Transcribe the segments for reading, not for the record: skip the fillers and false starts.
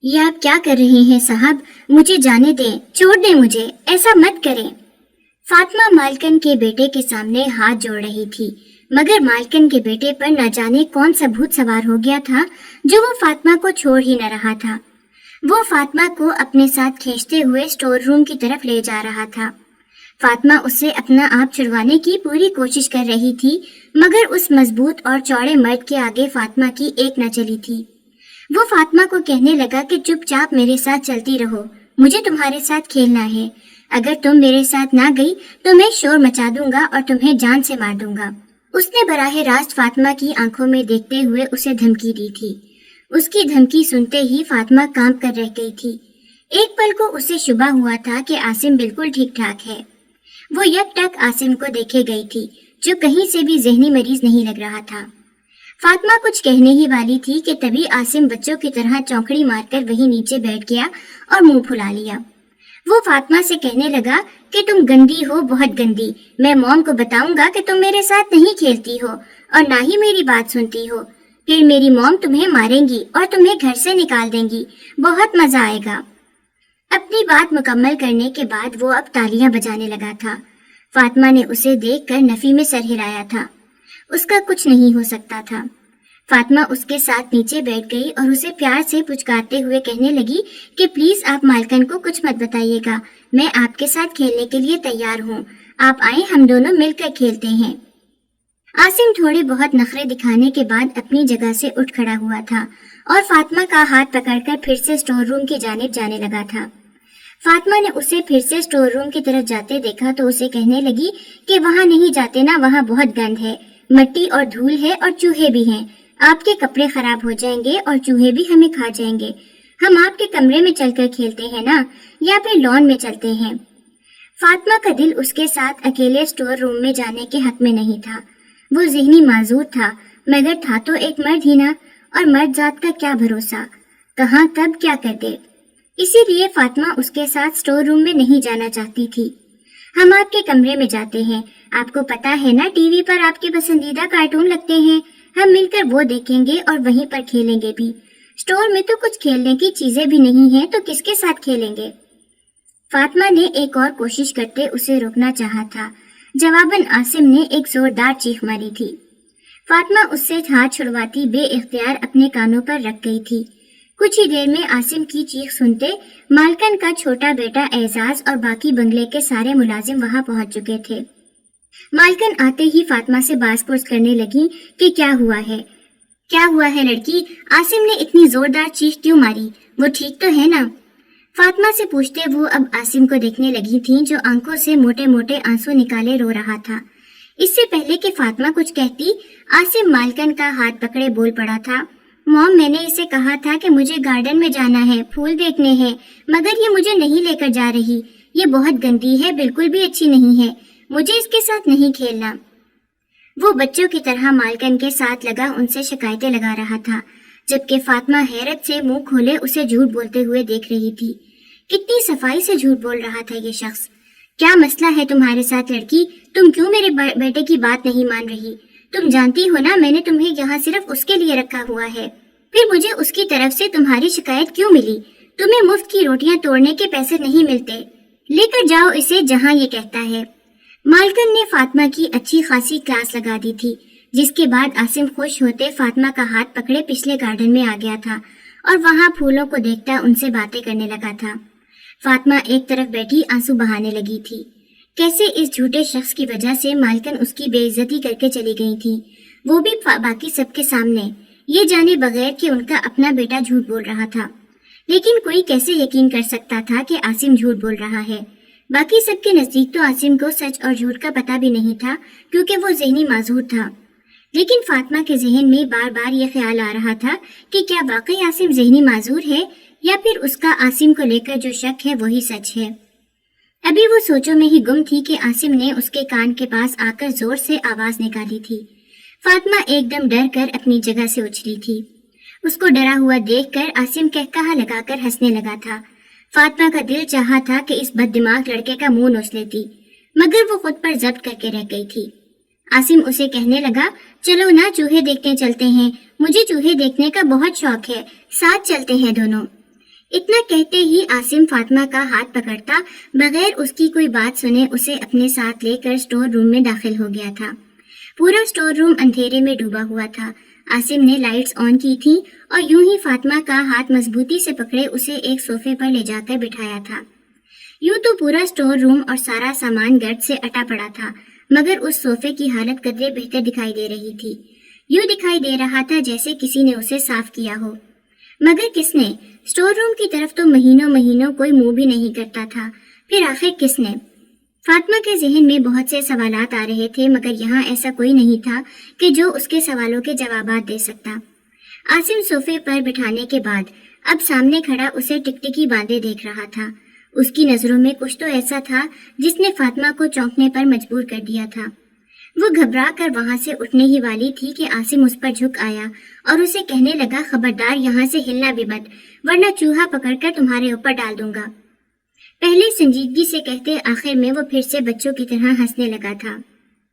یہ آپ کیا کر رہے ہیں صاحب؟ مجھے جانے دیں، چھوڑ دیں مجھے، ایسا مت کریں۔ فاطمہ مالکن کے بیٹے کے سامنے ہاتھ جوڑ رہی تھی، مگر مالکن کے بیٹے پر نہ جانے کون سا بھوت سوار ہو گیا تھا جو وہ فاطمہ کو چھوڑ ہی نہ رہا تھا۔ وہ فاطمہ کو اپنے ساتھ کھینچتے ہوئے اسٹور روم کی طرف لے جا رہا تھا۔ فاطمہ اس سے اپنا آپ چھڑوانے کی پوری کوشش کر رہی تھی، مگر اس مضبوط اور چوڑے مرد کے آگے فاطمہ کی ایک نہ چلی تھی۔ وہ فاطمہ کو کہنے لگا کہ چپ چاپ میرے ساتھ چلتی رہو، مجھے تمہارے ساتھ کھیلنا ہے۔ اگر تم میرے ساتھ نہ گئی تو میں شور مچا دوں گا اور تمہیں جان سے مار دوں گا۔ اس نے براہ راست فاطمہ کی آنکھوں میں دیکھتے ہوئے اسے دھمکی دی تھی۔ اس کی دھمکی سنتے ہی فاطمہ کانپ کر رہ گئی تھی۔ ایک پل کو اسے شبہ ہوا تھا کہ عاصم بالکل ٹھیک ٹھاک ہے۔ وہ یک ٹک عاصم کو دیکھے گئی تھی، جو کہیں سے بھی ذہنی مریض نہیں لگ رہا تھا۔ فاطمہ کچھ کہنے ہی والی تھی کہ تبھی عاصم بچوں کی طرح چونکڑی مار کر وہیں نیچے بیٹھ گیا اور منہ پھلا لیا۔ وہ فاطمہ سے کہنے لگا کہ تم گندی ہو، بہت گندی، میں موم کو بتاؤں گا کہ تم میرے ساتھ نہیں کھیلتی ہو اور نہ ہی میری بات سنتی ہو، پھر میری موم تمہیں ماریں گی اور تمہیں گھر سے نکال دیں گی، بہت مزہ آئے گا۔ اپنی بات مکمل کرنے کے بعد وہ اب تالیاں بجانے لگا تھا۔ فاطمہ نے اسے دیکھ کر نفی میں سر ہلایا تھا، اس کا کچھ نہیں ہو سکتا تھا۔ فاطمہ اس کے ساتھ نیچے بیٹھ گئی اور اسے پیار سے پچکارتے ہوئے کہنے لگی کہ پلیز آپ مالکن کو کچھ مت بتائیے گا، میں آپ کے ساتھ کھیلنے کے لیے تیار ہوں، آپ آئیں ہم دونوں مل کر کھیلتے ہیں۔ عاصم تھوڑے بہت نخرے دکھانے کے بعد اپنی جگہ سے اٹھ کھڑا ہوا تھا اور فاطمہ کا ہاتھ پکڑ کر پھر سے اسٹور روم کی جانب جانے لگا تھا۔ فاطمہ نے اسے پھر سے اسٹور روم کی طرف جاتے دیکھا تو اسے کہنے لگی کہ وہاں نہیں جاتے نا، وہاں بہت گند ہے، مٹی اور دھول ہے اور چوہے بھی ہیں، آپ کے کپڑے خراب ہو جائیں گے اور چوہے بھی ہمیں کھا جائیں گے، ہم آپ کے کمرے میں چل کر کھیلتے ہیں نا، یا پھر لان میں چلتے ہیں۔ فاطمہ کا دل اس کے ساتھ اکیلے اسٹور روم میں جانے کے حق میں نہیں تھا۔ وہ ذہنی معذور تھا، مگر تھا تو ایک مرد ہی نا، اور مرد ذات کا کیا بھروسہ، کہاں کب کیا کر دے۔ اسی لیے فاطمہ اس کے ساتھ اسٹور روم میں نہیں جانا چاہتی تھی۔ ہم آپ کے کمرے میں جاتے ہیں، آپ کو پتا ہے نا ٹی وی پر آپ کے پسندیدہ کارٹون لگتے ہیں، ہم مل کر وہ دیکھیں گے اور وہیں پر کھیلیں گے بھی، اسٹور میں تو کچھ کھیلنے کی چیزیں بھی نہیں ہیں تو کس کے ساتھ کھیلیں گے۔ فاطمہ نے ایک اور کوشش کرتے اسے روکنا چاہا تھا، جواباً عاصم نے ایک زوردار چیخ ماری تھی۔ فاطمہ اس سے ہاتھ چھڑواتی بے اختیار اپنے کانوں پر رکھ گئی تھی۔ کچھ ہی دیر میں عاصم کی چیخ سنتے مالکن کا چھوٹا بیٹا اعزاز اور باقی بنگلے کے سارے ملازم وہاں پہنچ چکے تھے۔ مالکن آتے ہی فاطمہ سے باز پرس کرنے لگی کہ کیا ہوا ہے لڑکی، عاصم نے اتنی زوردار چیخ کیوں ماری، وہ ٹھیک تو ہے نا؟ فاطمہ سے پوچھتے وہ اب عاصم کو دیکھنے لگی تھیں جو آنکھوں سے موٹے موٹے آنسو نکالے رو رہا تھا۔ اس سے پہلے کہ فاطمہ کچھ کہتی، عاصم مالکن کا ہاتھ پکڑے بول پڑا تھا، موم میں نے اسے کہا تھا کہ مجھے گارڈن میں جانا ہے، پھول دیکھنے ہیں، مگر یہ مجھے نہیں لے کر جا رہی، یہ بہت گندی ہے، بالکل بھی اچھی نہیں ہے، مجھے اس کے ساتھ نہیں کھیلنا۔ وہ بچوں کی طرح مالکن کے ساتھ لگا ان سے شکایتیں لگا رہا تھا، جبکہ فاطمہ حیرت سے منہ کھولے اسے جھوٹ بولتے ہوئے دیکھ رہی تھی۔ کتنی صفائی سے جھوٹ بول رہا تھا یہ شخص۔ کیا مسئلہ ہے تمہارے ساتھ لڑکی، تم کیوں میرے بیٹے کی بات نہیں مان رہی؟ تم جانتی ہو نا میں نے تمہیں یہاں صرف اس کے لیے رکھا ہوا ہے، پھر مجھے اس کی طرف سے تمہاری شکایت کیوں ملی؟ تمہیں مفت کی روٹیاں توڑنے کے پیسے نہیں ملتے، لے کر جاؤ اسے جہاں یہ کہتا ہے۔ مالکن نے فاطمہ کی اچھی خاصی کلاس لگا دی تھی، جس کے بعد عاصم خوش ہوتے فاطمہ کا ہاتھ پکڑے پچھلے گارڈن میں آ گیا تھا اور وہاں پھولوں کو دیکھتا ان سے باتیں کرنے لگا تھا۔ فاطمہ ایک طرف بیٹھی آنسو بہانے لگی تھی۔ کیسے اس جھوٹے شخص کی وجہ سے مالکن اس کی بے عزتی کر کے چلی گئی تھی، وہ بھی باقی سب کے سامنے، یہ جانے بغیر کہ ان کا اپنا بیٹا جھوٹ بول رہا تھا۔ لیکن کوئی کیسے یقین کر سکتا تھا کہ عاصم جھوٹ بول رہا ہے؟ باقی سب کے نزدیک تو عاصم کو سچ اور جھوٹ کا پتہ بھی نہیں تھا، کیونکہ وہ ذہنی معذور تھا۔ لیکن فاطمہ کے ذہن میں بار بار یہ خیال آ رہا تھا کہ کیا واقعی عاصم ذہنی معذور ہے، یا پھر اس کا عاصم کو لے کر جو شک ہے وہی سچ ہے۔ ابھی وہ سوچوں میں ہی گم تھی کہ عاصم نے اس کے کان کے پاس آ کر زور سے آواز نکالی تھی۔ فاطمہ ایک دم ڈر کر اپنی جگہ سے اچھلی تھی۔ اس کو ڈرا ہوا دیکھ کر عاصم کہکہا لگا کر ہنسنے لگا تھا۔ فاطمہ کا دل چاہا تھا کہ اس بد دماغ لڑکے کا منہ نوچ لیتی، مگر وہ خود پر ضبط کر کے رہ گئی تھی۔ عاصم اسے کہنے لگا، چلو نا چوہے دیکھنے چلتے ہیں، مجھے چوہے دیکھنے کا بہت شوق ہے، ساتھ چلتے ہیں دونوں۔ اتنا کہتے ہی عاصم فاطمہ کا ہاتھ پکڑتا بغیر اس کی کوئی بات سنے اسے اپنے ساتھ لے کر اسٹور روم میں داخل ہو گیا تھا۔ پورا اسٹور روم اندھیرے میں ڈوبا ہوا تھا۔ عاصم نے لائٹس آن کی تھی اور یوں ہی فاطمہ کا ہاتھ مضبوطی سے پکڑے اسے ایک صوفے پر لے جا کر بٹھایا تھا۔ یوں تو پورا اسٹور روم اور سارا سامان گرد سے اٹا پڑا تھا، مگر اس صوفے کی حالت قدرے بہتر دکھائی دے رہی تھی۔ یوں دکھائی دے رہا تھا جیسے کسی نے اسے صاف کیا ہو، مگر کس نے؟ اسٹور روم کی طرف تو مہینوں کوئی منہ بھی نہیں کرتا تھا، پھر آخر کس نے؟ فاطمہ کے ذہن میں بہت سے سوالات آ رہے تھے، مگر یہاں ایسا کوئی نہیں تھا کہ جو اس کے سوالوں کے جوابات دے سکتا۔ عاصم صوفے پر بٹھانے کے بعد اب سامنے کھڑا اسے ٹکٹکی باندھے دیکھ رہا تھا۔ اس کی نظروں میں کچھ تو ایسا تھا جس نے فاطمہ کو چونکنے پر مجبور کر دیا تھا۔ وہ گھبرا کر وہاں سے اٹھنے ہی والی تھی کہ عاصم اس پر جھک آیا اور اسے کہنے لگا، خبردار یہاں سے ہلنا بھی مت، ورنہ چوہا پکڑ کر تمہارے اوپر ڈال دوں گا۔ پہلے سنجیدگی سے کہتے آخر میں وہ پھر سے بچوں کی طرح ہنسنے لگا تھا۔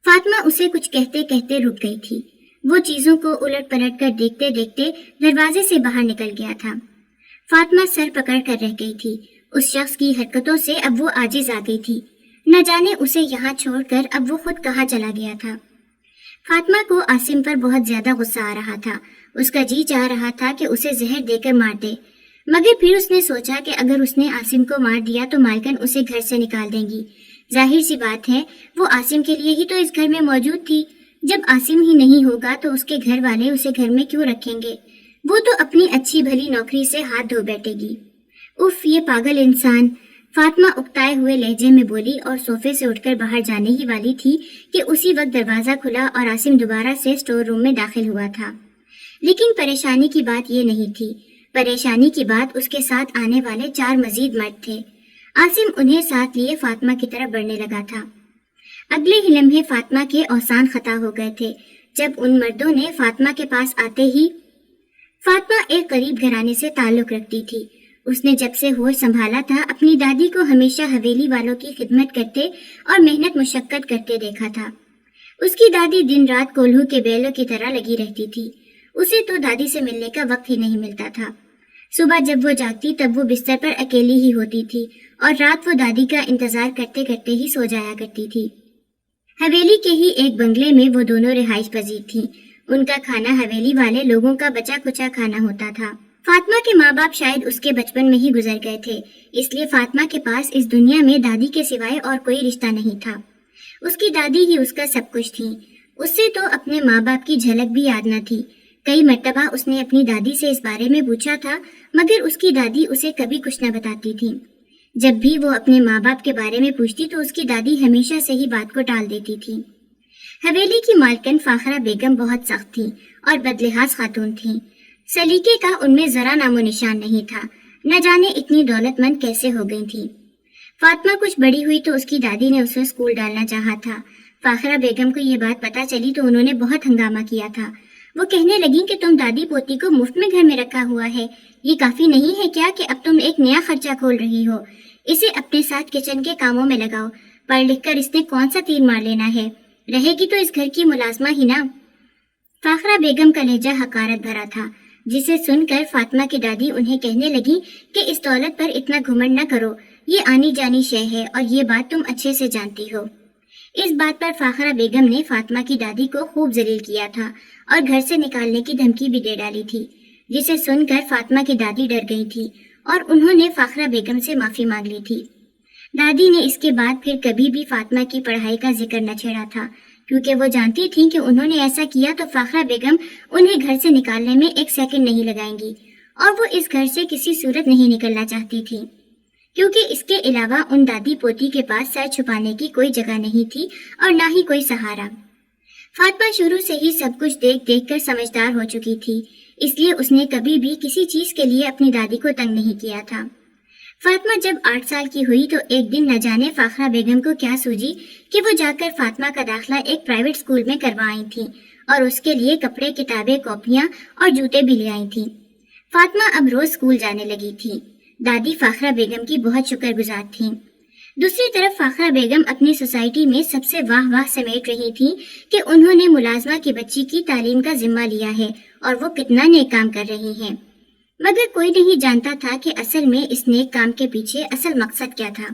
فاطمہ اسے کچھ کہتے کہتے رک گئی تھی۔ وہ چیزوں کو الٹ پلٹ کر دیکھتے دیکھتے دروازے سے باہر نکل گیا تھا۔ فاطمہ سر پکڑ کر رہ گئی تھی۔ اس شخص کی حرکتوں سے اب وہ عاجز آ گئی تھی، نہ جانے اسے یہاں چھوڑ کر اب وہ خود کہاں چلا گیا تھا۔ فاطمہ کو عاصم پر بہت زیادہ غصہ آ رہا تھا۔ اس کا جی چاہ رہا تھا کہ اسے زہر دے کر مار دے، مگر پھر اس نے سوچا کہ اگر اس نے عاصم کو مار دیا تو مالکن اسے گھر سے نکال دیں گی۔ ظاہر سی بات ہے وہ عاصم کے لیے ہی تو اس گھر میں موجود تھی۔ جب عاصم ہی نہیں ہوگا تو اس کے گھر والے اسے گھر میں کیوں رکھیں گے؟ وہ تو اپنی اچھی بھلی نوکری سے ہاتھ دھو بیٹھے گی۔ اف، یہ پاگل انسان، فاطمہ اکتائے ہوئے لہجے میں بولی اور صوفے سے اٹھ کر باہر جانے ہی والی تھی کہ اسی وقت دروازہ کھلا اور عاصم دوبارہ سے اسٹور روم میں داخل ہوا تھا۔ لیکن پریشانی کی بات یہ نہیں تھی، پریشانی کی بات اس کے ساتھ آنے والے 4 مزید مرد تھے۔ عاصم انہیں ساتھ لیے فاطمہ کی طرف بڑھنے لگا تھا۔ اگلے ہی لمحے فاطمہ کے اوسان خطا ہو گئے تھے جب ان مردوں نے فاطمہ کے پاس آتے ہی، فاطمہ ایک غریب گھرانے سے تعلق رکھتی تھی۔ اس نے جب سے ہوش سنبھالا تھا اپنی دادی کو ہمیشہ حویلی والوں کی خدمت کرتے اور محنت مشقت کرتے دیکھا تھا۔ اس کی دادی دن رات کولہو کے بیلوں کی طرح لگی رہتی تھی۔ اسے تو دادی سے ملنے کا وقت ہی نہیں ملتا تھا۔ صبح جب وہ جاگتی تب وہ بستر پر اکیلی ہی ہوتی تھی اور رات وہ دادی کا انتظار کرتے کرتے ہی سو جایا کرتی تھی۔ حویلی کے ہی ایک بنگلے میں وہ دونوں رہائش پذیر تھیں۔ ان کا کھانا حویلی والے لوگوں کا بچا کچا کھانا ہوتا تھا۔ فاطمہ کے ماں باپ شاید اس کے بچپن میں ہی گزر گئے تھے، اس لیے فاطمہ کے پاس اس دنیا میں دادی کے سوائے اور کوئی رشتہ نہیں تھا۔ اس کی دادی ہی اس کا سب کچھ تھی۔ اس سے تو اپنے ماں باپ کی جھلک بھی یاد نہ تھی۔ کئی مرتبہ اس نے اپنی دادی سے اس بارے میں پوچھا تھا، مگر اس کی دادی اسے کبھی کچھ نہ بتاتی تھی۔ جب بھی وہ اپنے ماں باپ کے بارے میں پوچھتی تو اس کی دادی ہمیشہ سے ہی بات کو ٹال دیتی تھی۔ حویلی کی مالکن فاخرہ بیگم بہت سخت تھیں اور بدلحاظ خاتون تھیں۔ سلیقے کا ان میں ذرا نام و نشان نہیں تھا، نہ جانے اتنی دولت مند کیسے ہو گئی تھی۔ فاطمہ کچھ بڑی ہوئی تو اس کی دادی نے اسے اسکول ڈالنا چاہا تھا۔ فاخرہ بیگم کو یہ بات پتہ چلی تو انہوں نے بہت ہنگامہ کیا تھا۔ وہ کہنے لگیں کہ تم دادی پوتی کو مفت میں گھر میں رکھا ہوا ہے، یہ کافی نہیں ہے کیا کہ اب تم ایک نیا خرچہ کھول رہی ہو؟ اسے اپنے ساتھ کچن کے کاموں میں لگاؤ، پڑھ لکھ کر اس نے کون سا تیر مار لینا ہے، رہے گی تو اس گھر کی ملازمہ ہی نا۔ فاخرہ بیگم کا لہجہ حقارت بھرا تھا، جسے سن کر فاطمہ کی دادی انہیں کہنے لگی کہ اس دولت پر اتنا گھمنڈ نہ کرو، یہ آنی جانی شے ہے اور یہ بات تم اچھے سے جانتی ہو۔ اس بات پر فاخرہ بیگم نے فاطمہ کی دادی کو خوب ذلیل کیا تھا اور گھر سے نکالنے کی دھمکی بھی دے ڈالی تھی، جسے سن کر فاطمہ کی دادی ڈر گئی تھی اور انہوں نے فاخرہ بیگم سے معافی مانگ لی تھی۔ دادی نے اس کے بعد پھر کبھی بھی فاطمہ کی پڑھائی کا ذکر نہ چھیڑا تھا، کیونکہ وہ جانتی تھیں کہ انہوں نے ایسا کیا تو فاخرہ بیگم انہیں گھر سے نکالنے میں ایک سیکنڈ نہیں لگائیں گی، اور وہ اس گھر سے کسی صورت نہیں نکلنا چاہتی تھی، کیونکہ اس کے علاوہ ان دادی پوتی کے پاس سر چھپانے کی کوئی جگہ نہیں تھی اور نہ ہی کوئی سہارا۔ فاطمہ شروع سے ہی سب کچھ دیکھ دیکھ کر سمجھدار ہو چکی تھی، اس لیے اس نے کبھی بھی کسی چیز کے لیے اپنی دادی کو تنگ نہیں کیا تھا۔ فاطمہ جب 8 سال کی ہوئی تو ایک دن نہ جانے فاخرہ بیگم کو کیا سوجی کہ وہ جا کر فاطمہ کا داخلہ ایک پرائیویٹ اسکول میں کروائیں تھیں اور اس کے لیے کپڑے، کتابیں، کاپیاں اور جوتے بھی لے آئی تھیں۔ فاطمہ اب روز اسکول جانے لگی تھی۔ دادی فاخرہ بیگم کی بہت شکر گزار تھیں۔ دوسری طرف فاخرہ بیگم اپنی سوسائٹی میں سب سے واہ واہ سمیٹ رہی تھی کہ انہوں نے ملازمہ کی بچی کی تعلیم کا ذمہ لیا ہے اور وہ کتنا نیک کام کر رہی ہیں۔ مگر کوئی نہیں جانتا تھا کہ اصل میں اس نیک کام کے پیچھے اصل مقصد کیا تھا۔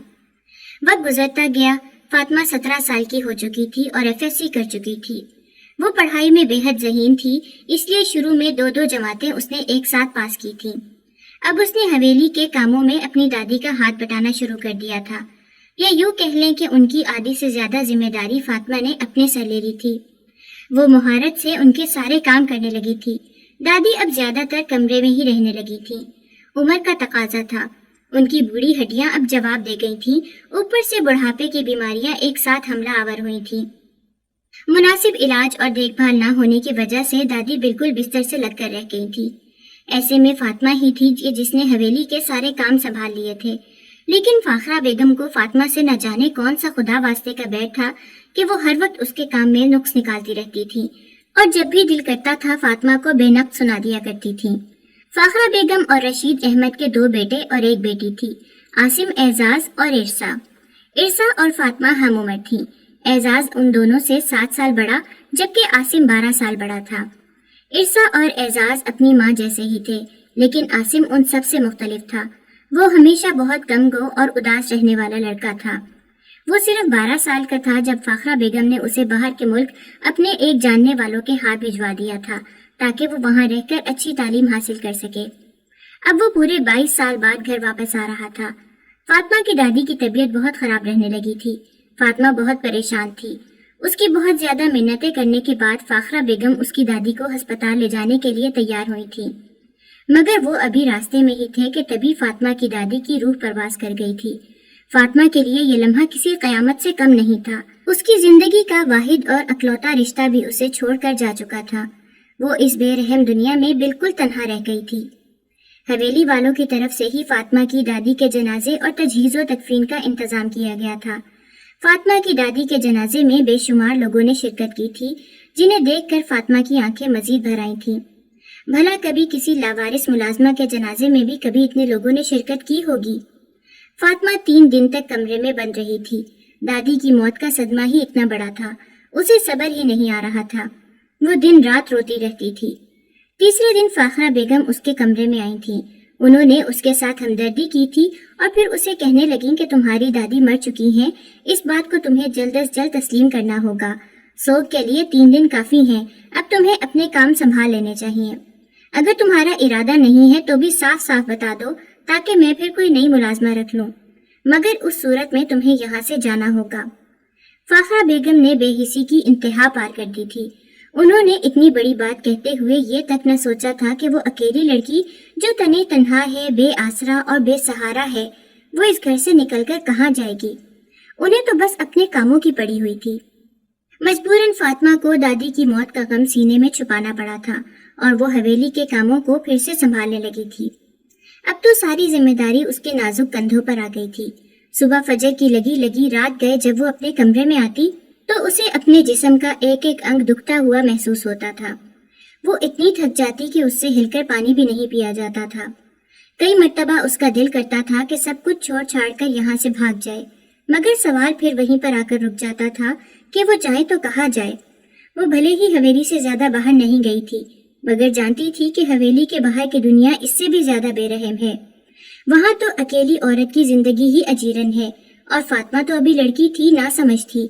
وقت گزرتا گیا۔ فاطمہ 17 سال کی ہو چکی تھی اور FSC کر چکی تھی۔ وہ پڑھائی میں بے حد ذہین تھی، اس لیے شروع میں 2 جماعتیں اس نے ایک ساتھ پاس کی تھیں۔ اب اس نے حویلی کے کاموں میں اپنی دادی کا ہاتھ بٹانا شروع کر دیا تھا، یا یوں کہہ لیں کہ ان کی آدھی سے زیادہ ذمہ داری فاطمہ نے اپنے سر لے لی تھی۔ وہ مہارت سے ان کے سارے کام کرنے لگی تھی۔ دادی اب زیادہ تر کمرے میں ہی رہنے لگی تھی۔ عمر کا تقاضا تھا، ان کی بوڑھی ہڈیاں اب جواب دے گئی تھیں، اوپر سے بڑھاپے کی بیماریاں ایک ساتھ حملہ آور ہوئی تھیں۔ مناسب علاج اور دیکھ بھال نہ ہونے کی وجہ سے دادی بالکل بستر سے لگ کر رہ گئی تھی۔ ایسے میں فاطمہ ہی تھی جس نے حویلی کے سارے کام سنبھال لیے تھے، لیکن فاخرہ بیگم کو فاطمہ سے نہ جانے کون سا خدا واسطے کا بیٹھ تھا کہ وہ ہر وقت اس کے کام میں نقص نکالتی رہتی تھی، اور جب بھی دل کرتا تھا فاطمہ کو بے نقص سنا دیا کرتی تھی۔ فاخرہ بیگم اور رشید احمد کے 2 بیٹے اور ایک بیٹی تھی، عاصم اعزاز اور عرصہ۔ عرصہ اور فاطمہ ہم عمر تھیں۔ اعزاز ان دونوں سے 7 سال بڑا، جبکہ عاصم 12 سال بڑا تھا۔ عرصہ اور اعزاز اپنی ماں جیسے ہی تھے، لیکن عاصم ان سب سے مختلف تھا۔ وہ ہمیشہ بہت کم گو اور اداس رہنے والا لڑکا تھا۔ وہ صرف 12 سال کا تھا جب فاخرہ بیگم نے اسے باہر کے ملک اپنے ایک جاننے والوں کے ہاتھ بھجوا دیا تھا، تاکہ وہ وہاں رہ کر اچھی تعلیم حاصل کر سکے۔ اب وہ پورے 22 سال بعد گھر واپس آ رہا تھا۔ فاطمہ کی دادی کی طبیعت بہت خراب رہنے لگی تھی۔ فاطمہ بہت پریشان تھی۔ اس کی بہت زیادہ منتیں کرنے کے بعد فاخرہ بیگم اس کی دادی کو ہسپتال لے جانے کے لیے تیار ہوئی تھی، مگر وہ ابھی راستے میں ہی تھے کہ تبھی فاطمہ کی دادی کی روح پرواز کر گئی تھی۔ فاطمہ کے لیے یہ لمحہ کسی قیامت سے کم نہیں تھا۔ اس کی زندگی کا واحد اور اکلوتا رشتہ بھی اسے چھوڑ کر جا چکا تھا۔ وہ اس بے رحم دنیا میں بالکل تنہا رہ گئی تھی۔ حویلی والوں کی طرف سے ہی فاطمہ کی دادی کے جنازے اور تجہیز و تکفین کا انتظام کیا گیا تھا۔ فاطمہ کی دادی کے جنازے میں بے شمار لوگوں نے شرکت کی تھی، جنہیں دیکھ کر فاطمہ کی آنکھیں مزید بھر آئی تھیں۔ بھلا کبھی کسی لاوارث ملازمہ کے جنازے میں بھی کبھی اتنے لوگوں نے شرکت کی ہوگی؟ فاطمہ 3 دن تک کمرے میں بند رہی تھی۔ دادی کی موت کا صدمہ ہی اتنا بڑا تھا، اسے صبر ہی نہیں آ رہا تھا۔ وہ دن رات روتی رہتی تھی۔ تیسرے دن فاخرہ بیگم اس کے کمرے میں آئی تھیں۔ انہوں نے اس کے ساتھ ہمدردی کی تھی اور پھر اسے کہنے لگیں کہ تمہاری دادی مر چکی ہیں، اس بات کو تمہیں جلد از جلد تسلیم کرنا ہوگا۔ سوگ کے لیے 3 دن کافی ہیں، اب تمہیں اپنے کام سنبھال لینے چاہیے۔ اگر تمہارا ارادہ نہیں ہے تو بھی صاف صاف بتا دو تاکہ میں پھر کوئی نئی ملازمہ رکھ لوں، مگر اس صورت میں تمہیں یہاں سے جانا ہوگا۔ فاخرہ بیگم نے بے حسی کی انتہا پار کر دی تھی۔ انہوں نے اتنی بڑی بات کہتے ہوئے یہ تک نہ سوچا تھا کہ وہ اکیلی لڑکی جو تنے تنہا ہے، بے آسرا اور بے سہارا ہے، وہ اس گھر سے نکل کر کہاں جائے گی۔ انہیں تو بس اپنے کاموں کی پڑی ہوئی تھی۔ مجبوراً فاطمہ کو دادی کی موت کا غم سینے میں چھپانا پڑا تھا اور وہ حویلی کے کاموں کو پھر سے سنبھالنے لگی تھی۔ اب تو ساری ذمہ داری اس کے نازک کندھوں پر آ گئی تھی۔ صبح فجر کی لگی رات گئے جب وہ اپنے کمرے میں آتی تو اسے اپنے جسم کا ایک ایک انگ دکھتا ہوا محسوس ہوتا تھا۔ وہ اتنی تھک جاتی کہ اس سے ہل کر پانی بھی نہیں پیا جاتا تھا۔ کئی مرتبہ اس کا دل کرتا تھا کہ سب کچھ چھوڑ چھاڑ کر یہاں سے بھاگ جائے، مگر سوال پھر وہیں پر آ کر رک جاتا تھا کہ وہ جائے تو کہاں جائے۔ وہ بھلے ہی حویلی سے زیادہ باہر نہیں گئی تھی، مگر جانتی تھی کہ حویلی کے باہر کی دنیا اس سے بھی زیادہ بے رحم ہے۔ وہاں تو اکیلی عورت کی زندگی ہی اجیرن ہے، اور فاطمہ تو ابھی لڑکی تھی، نہ سمجھ تھی۔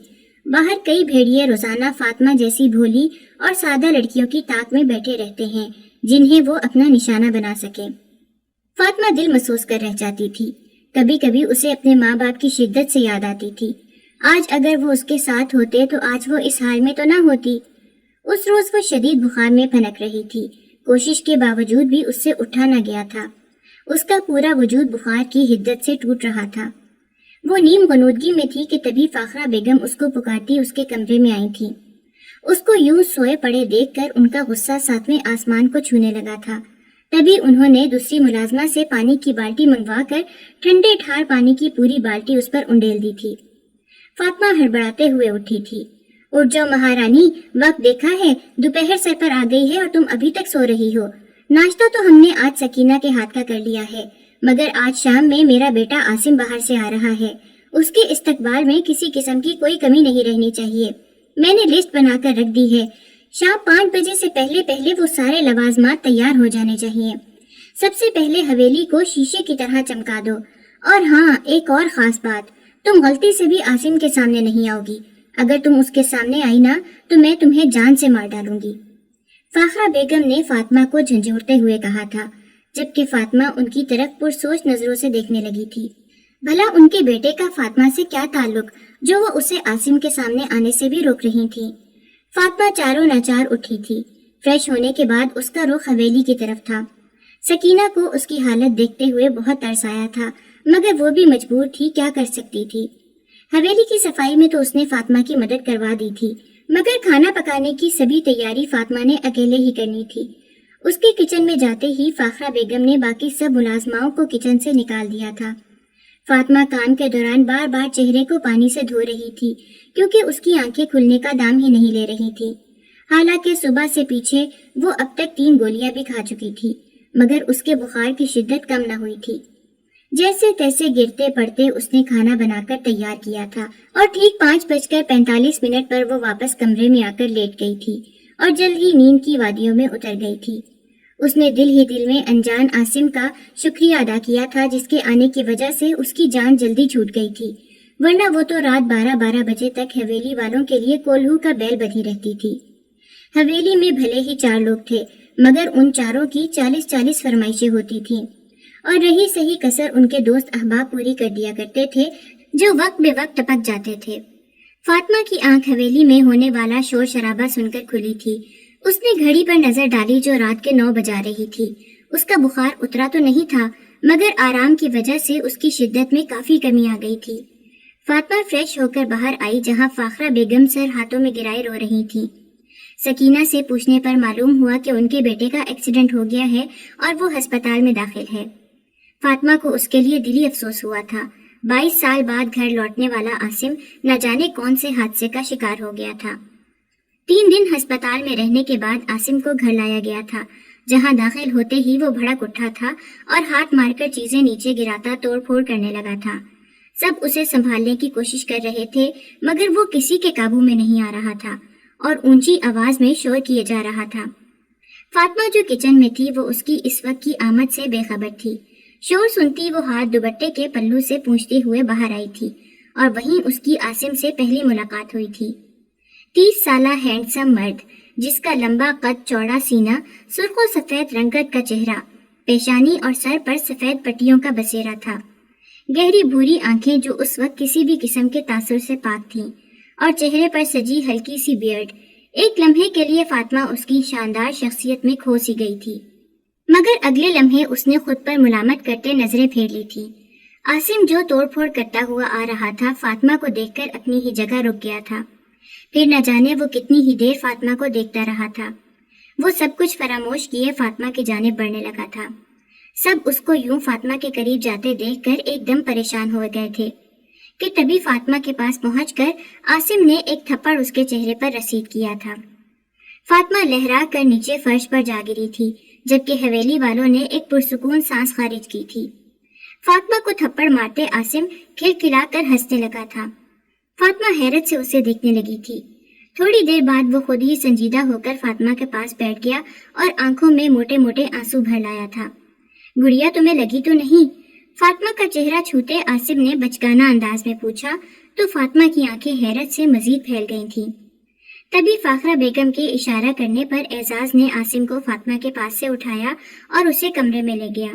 باہر کئی بھیڑیے روزانہ فاطمہ جیسی بھولی اور سادہ لڑکیوں کی طاق میں بیٹھے رہتے ہیں جنہیں وہ اپنا نشانہ بنا سکے۔ فاطمہ دل محسوس کر رہ جاتی تھی۔ کبھی کبھی اسے اپنے ماں باپ کی شدت سے یاد آتی تھی۔ آج اگر وہ اس کے ساتھ ہوتے تو آج وہ اس حال میں تو نہ ہوتی۔ اس روز وہ شدید بخار میں پھنک رہی تھی، کوشش کے باوجود بھی اس سے اٹھا نہ گیا تھا۔ اس کا پورا وجود بخار کی حدت سے ٹوٹ رہا تھا۔ وہ نیم غنودگی میں تھی کہ تبھی فاخرہ بیگم اس کو پکارتی اس کے کمرے میں آئی تھی۔ اس کو یوں سوئے پڑے دیکھ کر ان کا غصہ 7ویں آسمان کو چھونے لگا تھا۔ تبھی انہوں نے دوسری ملازمہ سے پانی کی بالٹی منگوا کر ٹھنڈے ٹھار پانی کی پوری بالٹی اس پر انڈیل دی تھی۔ فاطمہ ہڑبڑاتے ہوئے اٹھی تھی۔ اٹھ جاؤ مہارانی، وقت دیکھا ہے، دوپہر سر پر آ گئی ہے اور تم ابھی تک سو رہی ہو۔ ناشتہ تو ہم نے آج سکینہ کے ہاتھ کا کر لیا ہے، مگر آج شام میں میرا بیٹا عاصم باہر سے آ رہا ہے، اس کے استقبال میں کسی قسم کی کوئی کمی نہیں رہنی چاہیے۔ میں نے لسٹ بنا کر رکھ دی ہے، شام 5 بجے سے پہلے وہ سارے لوازمات تیار ہو جانے چاہیے۔ سب سے پہلے حویلی کو شیشے کی طرح چمکا دو، اور ہاں ایک اور خاص بات، تم غلطی سے بھی عاصم کے سامنے نہیں آؤ گی، اگر تم اس کے سامنے آئی نا تو میں تمہیں جان سے مار ڈالوں گی۔ فاخرہ بیگم نے فاطمہ کو جھنجھوڑتے ہوئے کہا تھا، جبکہ فاطمہ ان کی طرف پرسوچ نظروں سے دیکھنے لگی تھی۔ بھلا ان کے بیٹے کا فاطمہ سے کیا تعلق جو وہ اسے عاصم کے سامنے آنے سے بھی روک رہی تھی؟ فاطمہ چاروں ناچار اٹھی تھی۔ فریش ہونے کے بعد اس کا رخ حویلی کی طرف تھا۔ سکینہ کو اس کی حالت دیکھتے ہوئے بہت ترس آیا تھا، مگر وہ بھی مجبور تھی، کیا کر سکتی تھی۔ حویلی کی صفائی میں تو اس نے فاطمہ کی مدد کروا دی تھی، مگر کھانا پکانے کی سبھی تیاری فاطمہ نے اکیلے ہی کرنی تھی۔ اس کے کچن میں جاتے ہی فاخرہ بیگم نے باقی سب ملازماؤں کو کچن سے نکال دیا تھا۔ فاطمہ کام کے دوران بار بار چہرے کو پانی سے دھو رہی تھی، کیونکہ اس کی آنکھیں کھلنے کا دام ہی نہیں لے رہی تھی۔ حالانکہ صبح سے پیچھے وہ اب تک 3 گولیاں بھی کھا چکی تھی، مگر اس کے بخار کی شدت کم نہ ہوئی تھی۔ جیسے تیسے گرتے پڑتے اس نے کھانا بنا کر تیار کیا تھا، اور ٹھیک 5:45 پر وہ واپس کمرے میں آ کر لیٹ گئی تھی اور جلد ہی نیند کی وادیوں میں اتر گئی تھی۔ اس نے دل ہی دل میں انجان عاصم کا شکریہ ادا کیا تھا، جس کے آنے کی وجہ سے اس کی جان جلدی چھوٹ گئی تھی، ورنہ وہ تو رات 12 بجے تک حویلی والوں کے لیے کولہو کا بیل بدھی رہتی تھی۔ حویلی میں بھلے ہی 4 لوگ تھے، مگر ان چاروں کی 40 فرمائشیں ہوتی تھیں، اور رہی صحیح کسر ان کے دوست احباب پوری کر دیا کرتے تھے، جو وقت بے وقت ٹپک جاتے تھے۔ فاطمہ کی آنکھ حویلی میں ہونے والا شور شرابہ سن کر کھلی تھی۔ اس نے گھڑی پر نظر ڈالی جو رات کے 9 بجا رہی تھی۔ اس کا بخار اترا تو نہیں تھا، مگر آرام کی وجہ سے اس کی شدت میں کافی کمی آ گئی تھی۔ فاطمہ فریش ہو کر باہر آئی، جہاں فاخرہ بیگم سر ہاتھوں میں گرائے رو رہی تھی۔ سکینہ سے پوچھنے پر معلوم ہوا کہ ان کے بیٹے کا ایکسیڈنٹ ہو گیا ہے اور وہ ہسپتال میں داخل ہے۔ فاطمہ کو اس کے لیے دلی افسوس ہوا تھا۔ 22 سال بعد گھر لوٹنے والا عاصم نہ جانے کون سے حادثے کا شکار ہو گیا تھا۔ 3 دن ہسپتال میں رہنے کے بعد عاصم کو گھر لایا گیا تھا، جہاں داخل ہوتے ہی وہ بھڑک اٹھا تھا اور ہاتھ مار کر چیزیں نیچے گراتا توڑ پھوڑ کرنے لگا تھا۔ سب اسے سنبھالنے کی کوشش کر رہے تھے، مگر وہ کسی کے قابو میں نہیں آ رہا تھا اور اونچی آواز میں شور کیے جا رہا تھا۔ فاطمہ جو کچن میں تھی، وہ اس کی اس وقت کی آمد سے بے خبر تھی۔ شور سنتی وہ ہاتھ دوپٹے کے پلو سے پونچھتے ہوئے باہر آئی تھی، اور وہیں اس کی عاصم سے پہلی ملاقات ہوئی تھی۔ 30 سالہ ہینڈسم مرد، جس کا لمبا قد، چوڑا سینہ، سرخ و سفید رنگت کا چہرہ، پیشانی اور سر پر سفید پٹیوں کا بسیرا تھا، گہری بھوری آنکھیں جو اس وقت کسی بھی قسم کے تاثر سے پاک تھیں، اور چہرے پر سجی ہلکی سی بیئرڈ۔ ایک لمحے کے لیے فاطمہ اس کی شاندار شخصیت میں کھو سی گئی تھی، مگر اگلے لمحے اس نے خود پر ملامت کرتے نظریں پھیر لی تھی۔ عاصم جو توڑ پھوڑ کرتا ہوا آ رہا تھا، فاطمہ کو دیکھ کر اپنی ہی جگہ رک گیا تھا۔ پھر نہ جانے وہ کتنی ہی دیر فاطمہ کو دیکھتا رہا تھا۔ وہ سب کچھ فراموش کیے فاطمہ کی جانب بڑھنے لگا تھا۔ سب اس کو یوں فاطمہ کے قریب جاتے دیکھ کر ایک دم پریشان ہو گئے تھے کہ تبھی فاطمہ کے پاس پہنچ کر عاصم نے ایک تھپڑ اس کے چہرے پر رسید کیا تھا۔ فاطمہ لہرا کر نیچے فرش پر جا گری تھی، جبکہ حویلی والوں نے ایک پرسکون سانس خارج کی تھی۔ فاطمہ کو تھپڑ مارتے عاصم کھلکھلا کر ہنسنے لگا تھا۔ فاطمہ حیرت سے اسے دیکھنے لگی تھی۔ تھوڑی دیر بعد وہ خود ہی سنجیدہ ہو کر فاطمہ کے پاس بیٹھ گیا اور آنکھوں میں موٹے موٹے آنسو بھر لایا تھا۔ گڑیا تمہیں لگی تو نہیں؟ فاطمہ کا چہرہ چھوتے عاصم نے بچگانہ انداز میں پوچھا، تو فاطمہ کی آنکھیں حیرت سے مزید پھیل گئی تھیں۔ تبھی فاخرہ بیگم کے اشارہ کرنے پر اعزاز نے عاصم کو فاطمہ کے پاس سے اٹھایا اور اسے کمرے میں لے گیا۔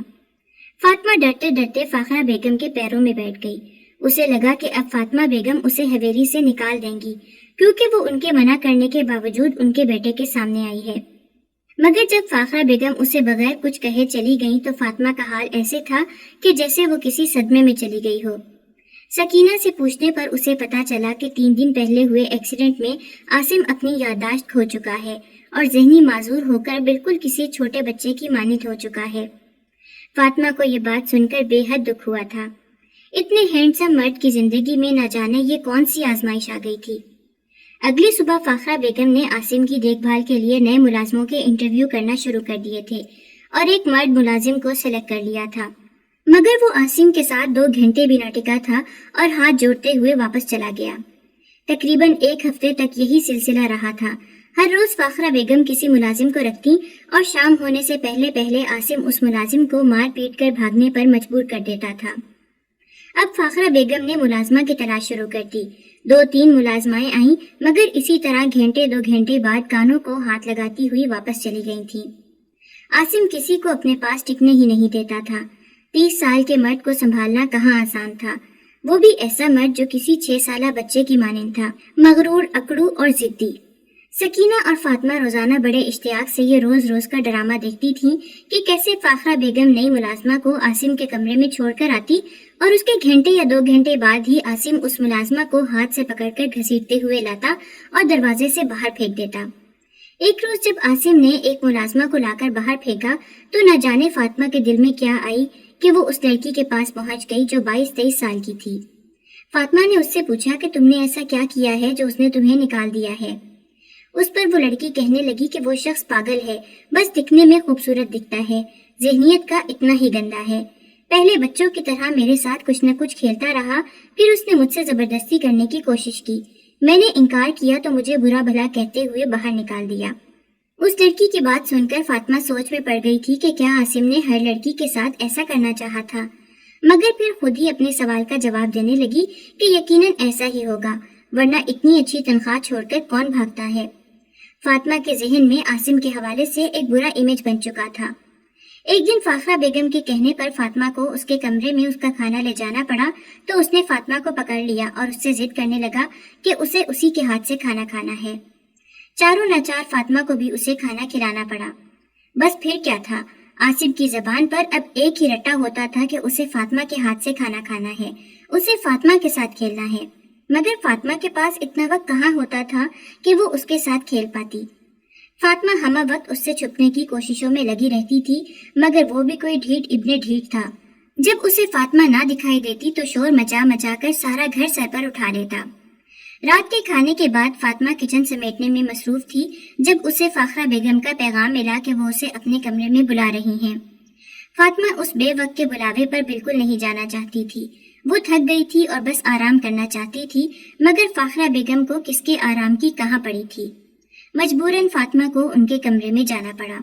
فاطمہ ڈرتے ڈرتے فاخرہ بیگم کے پیروں میں بیٹھ گئی۔ اسے لگا کہ اب فاطمہ بیگم اسے حویلی سے نکال دیں گی، کیونکہ وہ ان کے منع کرنے کے باوجود ان کے بیٹے کے سامنے آئی ہے۔ مگر جب فاخرہ بیگم اسے بغیر کچھ کہے چلی گئیں تو فاطمہ کا حال ایسے تھا کہ جیسے وہ کسی صدمے میں چلی گئی ہو۔ سکینہ سے پوچھنے پر اسے پتا چلا کہ 3 دن پہلے ہوئے ایکسیڈنٹ میں عاصم اپنی یادداشت کھو چکا ہے اور ذہنی معذور ہو کر بالکل کسی چھوٹے بچے کی مانند ہو چکا ہے۔ فاطمہ کو یہ بات سن کر بے حد دکھ ہوا تھا۔ اتنے ہینڈسم مرد کی زندگی میں نہ جانے یہ کون سی آزمائش آ گئی تھی۔ اگلی صبح فاخرہ بیگم نے عاصم کی دیکھ بھال کے لیے نئے ملازموں کے انٹرویو کرنا شروع کر دیے تھے اور ایک مرد ملازم کو سلیکٹ کر لیا تھا، مگر وہ عاصم کے ساتھ 2 گھنٹے بھی نہ ٹکا تھا اور ہاتھ جوڑتے ہوئے واپس چلا گیا۔ تقریباً 1 ہفتے تک یہی سلسلہ رہا تھا۔ ہر روز فاخرہ بیگم کسی ملازم کو رکھتی اور شام ہونے سے پہلے پہلے عاصم اس ملازم کو مار پیٹ کر بھاگنے پر مجبور کر دیتا تھا۔ اب فاخرہ بیگم نے ملازمہ کی تلاش شروع کر دی۔ 2-3 ملازمائیں آئیں مگر اسی طرح گھنٹے 2 گھنٹے بعد کانوں کو ہاتھ لگاتی ہوئی واپس چلی گئی تھیں۔ عاصم کسی کو اپنے پاس ٹکنے ہی نہیں دیتا تھا۔ 30 سال کے مرد کو سنبھالنا کہاں آسان تھا، وہ بھی ایسا مرد جو کسی 6 سالہ بچے کی مانند تھا، مغرور، اکڑو اور ضدی۔ سکینہ اور فاطمہ روزانہ بڑے اشتیاق سے یہ روز روز کا ڈرامہ دیکھتی تھیں کہ کیسے فاخرہ بیگم نئی ملازمہ کو عاصم کے کمرے میں چھوڑ کر آتی اور اس کے گھنٹے یا 2 گھنٹے بعد ہی عاصم اس ملازمہ کو ہاتھ سے پکڑ کر گھسیٹتے ہوئے لاتا اور دروازے سے باہر پھینک دیتا۔ ایک روز جب عاصم نے ایک ملازمہ کو لا کر باہر پھینکا تو نہ جانے فاطمہ کے دل میں کیا آئی کہ وہ اس لڑکی کے پاس پہنچ گئی جو 22-23 سال کی تھی۔ فاطمہ نے اس سے پوچھا کہ تم نے ایسا کیا کیا ہے جو اس نے تمہیں نکال دیا ہے؟ اس پر وہ لڑکی کہنے لگی کہ وہ شخص پاگل ہے، بس دکھنے میں خوبصورت دکھتا ہے، ذہنیت کا اتنا ہی گندا ہے۔ پہلے بچوں کی طرح میرے ساتھ کچھ نہ کچھ کھیلتا رہا، پھر اس نے مجھ سے زبردستی کرنے کی کوشش کی، میں نے انکار کیا تو مجھے برا بھلا کہتے ہوئے باہر نکال دیا۔ اس لڑکی کی بات سن کر فاطمہ سوچ میں پڑ گئی تھی کہ کیا عاصم نے ہر لڑکی کے ساتھ ایسا کرنا چاہا تھا، مگر پھر خود ہی اپنے سوال کا جواب دینے لگی کہ یقیناً ایسا ہی ہوگا، ورنہ اتنی اچھی تنخواہ چھوڑ کر کون بھاگتا ہے۔ فاطمہ کے ذہن میں عاصم کے حوالے سے ایک برا امیج بن چکا تھا۔ ایک دن فاخرہ بیگم کے کہنے پر فاطمہ کو اس کے کمرے میں اس کا کھانا لے جانا پڑا تو اس نے فاطمہ کو پکڑ لیا اور اس سے ضد کرنے لگا کہ اسے اسی کے ہاتھ سے کھانا کھانا ہے۔ چاروں ناچار فاطمہ کو بھی اسے کھانا کھلانا پڑا۔ بس پھر کیا تھا، عاصم کی زبان پر اب ایک ہی رٹا ہوتا تھا کہ اسے فاطمہ کے ہاتھ سے کھانا کھانا ہے، اسے فاطمہ کے ساتھ کھیلنا ہے، مگر فاطمہ کے پاس اتنا وقت کہاں ہوتا تھا کہ وہ اس کے ساتھ کھیل پاتی۔ فاطمہ ہمہ وقت اس سے چھپنے کی کوششوں میں لگی رہتی تھی، مگر وہ بھی کوئی ڈھیٹ ابن ڈھیٹ تھا۔ جب اسے فاطمہ نہ دکھائی دیتی تو شور مچا مچا کر سارا گھر سر پر اٹھا لیتا۔ رات کے کھانے کے بعد فاطمہ کچن سمیٹنے میں مصروف تھی جب اسے فاخرہ بیگم کا پیغام ملا کہ وہ اسے اپنے کمرے میں بلا رہی ہیں۔ فاطمہ اس بے وقت کے بلاوے پر بالکل نہیں جانا چاہتی تھی، وہ تھک گئی تھی اور بس آرام کرنا چاہتی تھی، مگر فاخرہ بیگم کو کس کے آرام کی کہاں پڑی تھی۔ مجبوراً فاطمہ کو ان کے کمرے میں جانا پڑا۔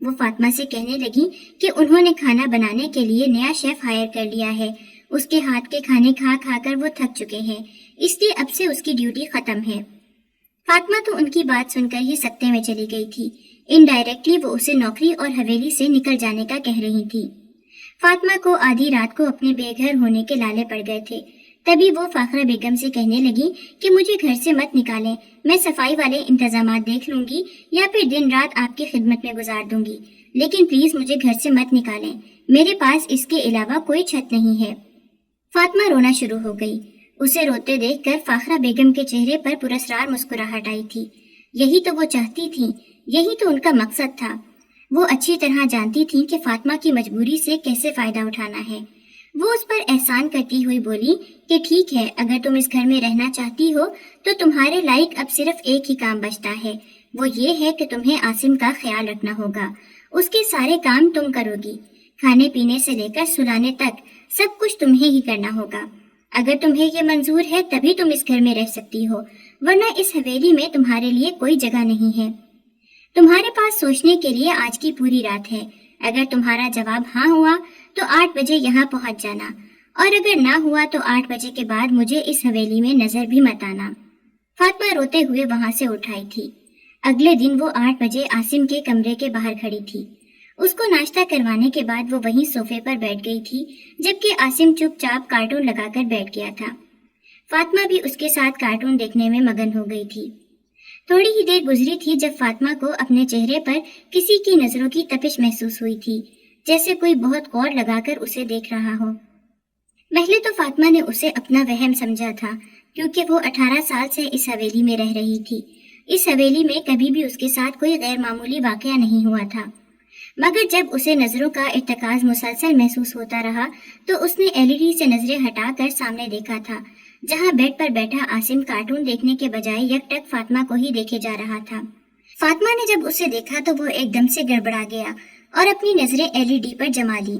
وہ فاطمہ سے کہنے لگی کہ انہوں نے کھانا بنانے کے لیے نیا شیف ہائر کر لیا ہے، اس کے ہاتھ کے کھانے کھا کھا کر وہ تھک چکے ہیں، اس لیے اب سے اس کی ڈیوٹی ختم ہے۔ فاطمہ تو ان کی بات سن کر ہی سکتے میں چلی گئی تھی، انڈائریکٹلی وہ اسے نوکری اور حویلی سے نکل جانے کا کہہ رہی تھی۔ فاطمہ کو آدھی رات کو اپنے بے گھر ہونے کے لالے پڑ گئے تھے، تبھی وہ فاخرہ بیگم سے کہنے لگی کہ مجھے گھر سے مت نکالیں، میں صفائی والے انتظامات دیکھ لوں گی یا پھر دن رات آپ کی خدمت میں گزار دوں گی، لیکن پلیز مجھے گھر سے مت نکالیں، میرے پاس اس کے علاوہ کوئی چھت نہیں ہے۔ فاطمہ رونا شروع ہو گئی۔ اسے روتے دیکھ کر فاخرہ بیگم کے چہرے پر پراسرار مسکراہٹ آئی تھی۔ یہی تو وہ چاہتی تھیں، یہی تو ان کا مقصد تھا۔ وہ اچھی طرح جانتی تھیں کہ فاطمہ کی مجبوری سے کیسے فائدہ اٹھانا ہے۔ وہ اس پر احسان کرتی ہوئی بولی کہ ٹھیک ہے، اگر تم اس گھر میں رہنا چاہتی ہو تو تمہارے لائق اب صرف ایک ہی کام بچتا ہے، وہ یہ ہے کہ تمہیں عاصم کا خیال رکھنا ہوگا، اس کے سارے کام تم کرو گی، کھانے پینے سے لے کر سلانے تک سب کچھ تمہیں ہی کرنا ہوگا۔ اگر تمہیں یہ منظور ہے تبھی تم اس گھر میں رہ سکتی ہو، ورنہ اس حویلی میں تمہارے لیے کوئی جگہ نہیں ہے۔ تمہارے پاس سوچنے کے لیے آج کی پوری رات ہے، اگر تمہارا جواب ہاں ہوا تو 8 بجے یہاں پہنچ جانا، اور اگر نہ ہوا تو 8 بجے کے بعد مجھے اس حویلی میں نظر بھی مت آنا۔ فاطمہ روتے ہوئے وہاں سے اٹھائی تھی۔ اگلے دن وہ 8 بجے عاصم کے کمرے کے باہر کھڑی تھی۔ اس کو ناشتہ کروانے کے بعد وہ وہیں صوفے پر بیٹھ گئی تھی، جبکہ عاصم چپ چاپ کارٹون لگا کر بیٹھ گیا تھا۔ فاطمہ بھی اس کے ساتھ کارٹون دیکھنے میں مگن ہو گئی تھی۔ تھوڑی ہی دیر گزری تھی جب فاطمہ کو اپنے چہرے پر کسی کی نظروں کی تپش محسوس ہوئی تھی، جیسے کوئی بہت غور لگا کر اسے دیکھ رہا ہو۔ پہلے تو فاطمہ نے اسے اپنا وہم سمجھا تھا، کیونکہ وہ 18 سال سے اس حویلی میں رہ رہی تھی۔ اس حویلی میں کبھی بھی اس کے ساتھ کوئی غیر معمولی واقعہ نہیں ہوا تھا، مگر جب اسے نظروں کا ارتکاز مسلسل محسوس ہوتا رہا تو اس نے LED سے نظریں ہٹا کر سامنے دیکھا تھا، جہاں بیڈ پر بیٹھا عاصم کارٹون دیکھنے کے بجائے یک ٹک فاطمہ کو ہی دیکھے جا رہا تھا۔ فاطمہ نے جب اسے دیکھا تو وہ ایک دم سے گڑبڑا گیا اور اپنی نظریں LED پر جما لی۔